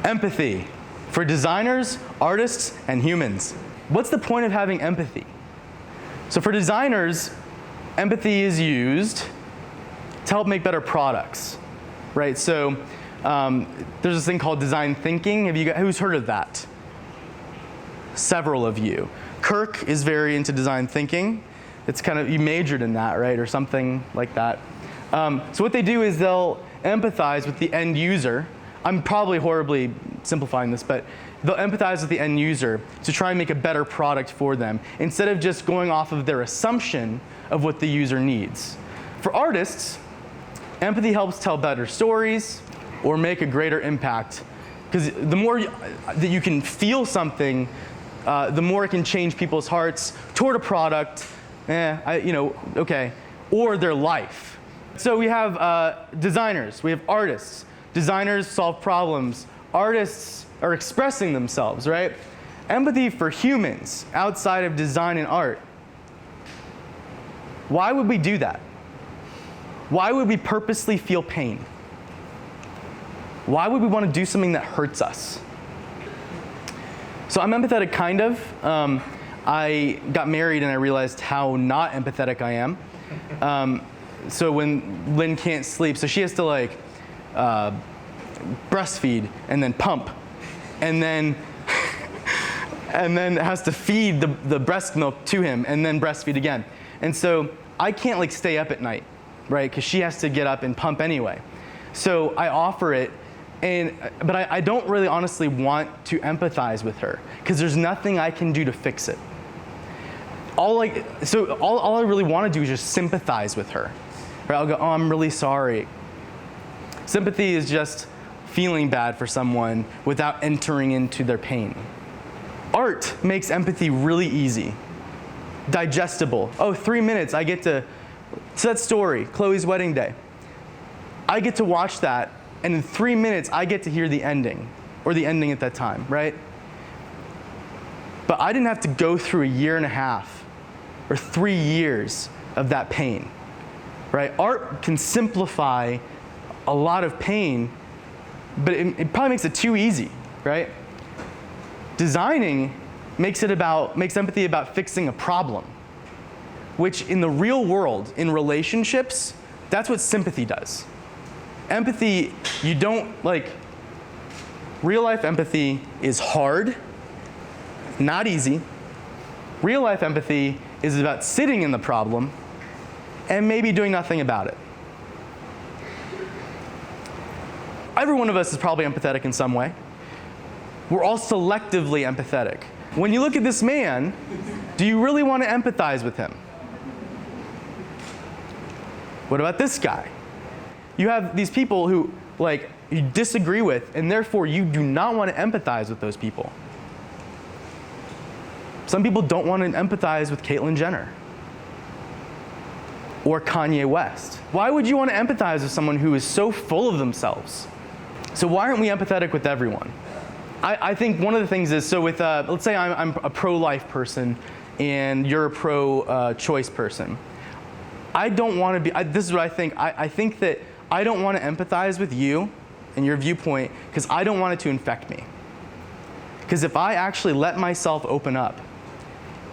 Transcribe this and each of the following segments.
Empathy for designers, artists, and humans. What's the point of having empathy? So for designers, empathy is used to help make better products, right? So there's this thing called design thinking. Who's heard of that? Several of you. Kirk is very into design thinking. It's kind of, you majored in that, right? Or something like that. So what they do is they'll empathize with the end user. I'm probably horribly simplifying this, but they'll empathize with the end user to try and make a better product for them, instead of just going off of their assumption of what the user needs. For artists, empathy helps tell better stories or make a greater impact, because the more that you can feel something, the more it can change people's hearts toward a product, or their life. So we have designers, we have artists. Designers solve problems. Artists are expressing themselves, right? Empathy for humans outside of design and art. Why would we do that? Why would we purposely feel pain? Why would we want to do something that hurts us? So I'm empathetic, kind of. I got married and I realized how not empathetic I am. So when Lynn can't sleep, so she has to breastfeed and then pump, and then has to feed the breast milk to him and then breastfeed again. And so I can't stay up at night, right? Because she has to get up and pump anyway. So I offer it, but I don't really honestly want to empathize with her, because there's nothing I can do to fix it. All I really want to do is just sympathize with her. Right? I'll go, oh, I'm really sorry. Sympathy is just feeling bad for someone without entering into their pain. Art makes empathy really easy, digestible. Oh, 3 minutes, I get to, so that story, Chloe's wedding day. I get to watch that, and in 3 minutes, I get to hear the ending, or the ending at that time, right? But I didn't have to go through 1.5 years or 3 years of that pain, right? Art can simplify a lot of pain, but it probably makes it too easy, right? Designing makes empathy about fixing a problem, which in the real world, in relationships, that's what sympathy does. Empathy, real life empathy is hard, not easy. Real life empathy is about sitting in the problem and maybe doing nothing about it. Every one of us is probably empathetic in some way. We're all selectively empathetic. When you look at this man, do you really want to empathize with him? What about this guy? You have these people who you disagree with, and therefore you do not want to empathize with those people. Some people don't want to empathize with Caitlyn Jenner or Kanye West. Why would you want to empathize with someone who is so full of themselves? So why aren't we empathetic with everyone? I think one of the things is, so with, let's say I'm a pro-life person and you're a pro-choice person. I don't want to be, this is what I think. I think that I don't want to empathize with you and your viewpoint because I don't want it to infect me. Because if I actually let myself open up,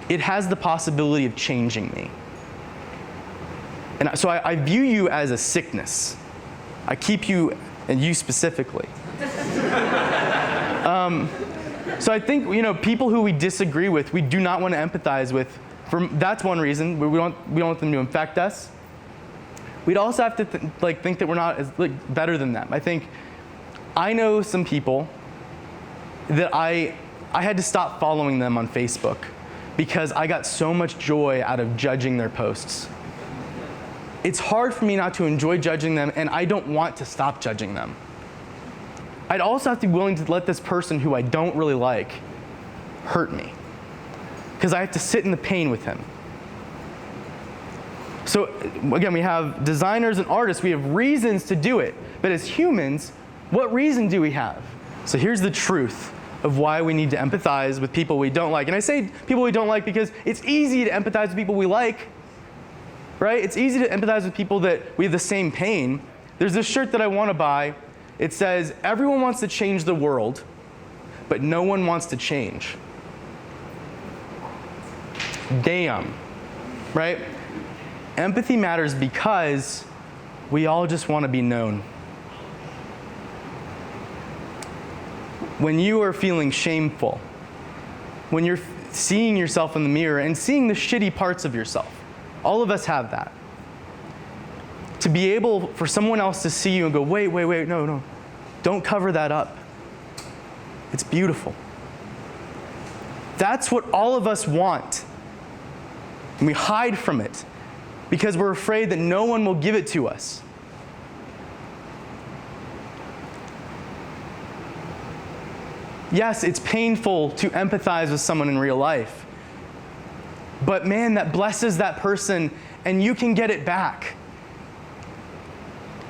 it has the possibility of changing me. And so I view you as a sickness. I keep you, and you specifically. So I think, people who we disagree with, we do not want to empathize with. That's one reason. We don't want them to infect us. We'd also have to think that we're not as better than them. I know some people that I had to stop following them on Facebook because I got so much joy out of judging their posts. it's hard for me not to enjoy judging them, and I don't want to stop judging them. I'd also have to be willing to let this person who I don't really like hurt me, because I have to sit in the pain with him. So again, we have designers and artists, we have reasons to do it, but as humans, what reason do we have? So here's the truth of why we need to empathize with people we don't like. And I say people we don't like because it's easy to empathize with people we like, right? It's easy to empathize with people that we have the same pain. There's this shirt that I want to buy. It says, everyone wants to change the world, but no one wants to change. Damn, right? Empathy matters because we all just want to be known. When you are feeling shameful, when you're seeing yourself in the mirror and seeing the shitty parts of yourself, all of us have that. To be able for someone else to see you and go, wait, no, don't cover that up. It's beautiful. That's what all of us want. And we hide from it because we're afraid that no one will give it to us. Yes, it's painful to empathize with someone in real life. But man, that blesses that person and you can get it back.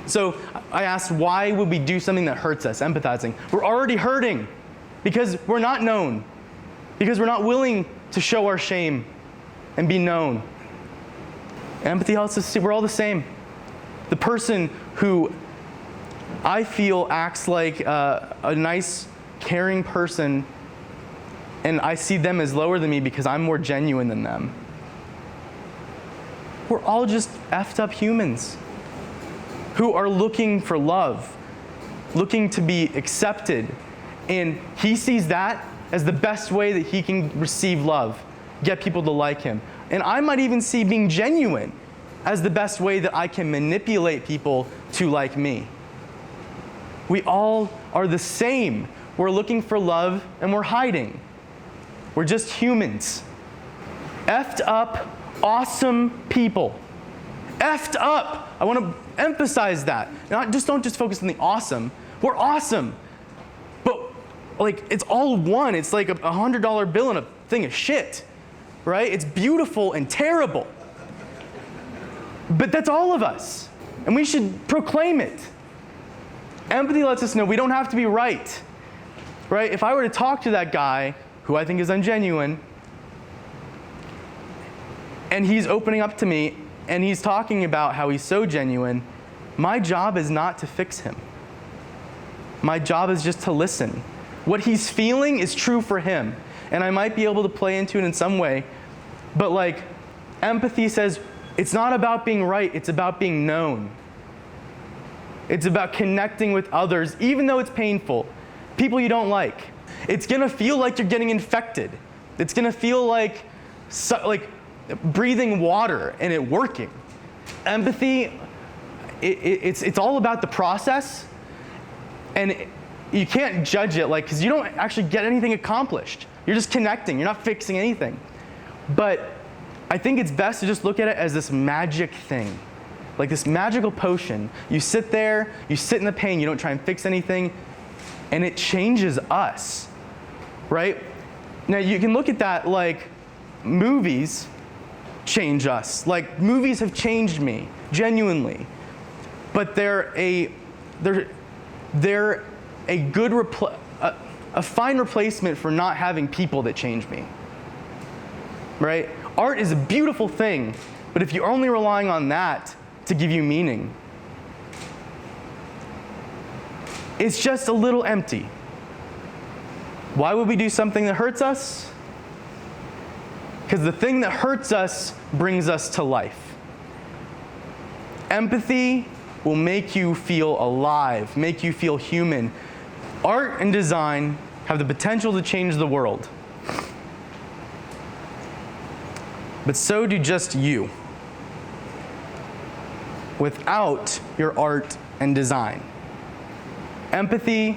So I asked, why would we do something that hurts us, empathizing? We're already hurting because we're not known, because we're not willing to show our shame and be known. Empathy helps us see we're all the same. The person who I feel acts like a nice, caring person, and I see them as lower than me because I'm more genuine than them. We're all just effed up humans who are looking for love, looking to be accepted. And he sees that as the best way that he can receive love, get people to like him. And I might even see being genuine as the best way that I can manipulate people to like me. We all are the same. We're looking for love and we're hiding. We're just humans. Effed up, awesome people. Effed up. I want to emphasize that. Don't just focus on the awesome. We're awesome. But like it's all one. It's like a $100 bill and a thing of shit. Right? It's beautiful and terrible. But that's all of us. And we should proclaim it. Empathy lets us know we don't have to be right. Right? If I were to talk to that guy who I think is ungenuine, and he's opening up to me, and he's talking about how he's so genuine, my job is not to fix him. My job is just to listen. What he's feeling is true for him, and I might be able to play into it in some way, but like, empathy says, it's not about being right, it's about being known. It's about connecting with others, even though it's painful. People you don't like. It's gonna feel like you're getting infected. It's gonna feel like breathing water and it working. Empathy, it's all about the process, and you can't judge it because you don't actually get anything accomplished. You're just connecting, you're not fixing anything. But I think it's best to just look at it as this magic thing, like this magical potion. You sit there, you sit in the pain, you don't try and fix anything, and it changes us, right? Now you can look at that like movies change us. Like movies have changed me, genuinely. But they're a fine replacement for not having people that change me, right? Art is a beautiful thing, but if you're only relying on that to give you meaning, it's just a little empty. Why would we do something that hurts us? Because the thing that hurts us brings us to life. Empathy will make you feel alive, make you feel human. Art and design have the potential to change the world. But so do just you. Without your art and design. Empathy,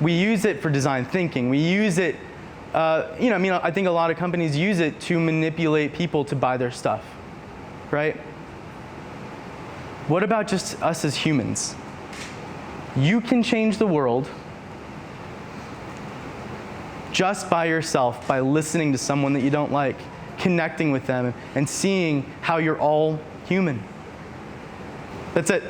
we use it for design thinking. We use it, I think a lot of companies use it to manipulate people to buy their stuff, right? What about just us as humans? You can change the world just by yourself, by listening to someone that you don't like, connecting with them, and seeing how you're all human. That's it.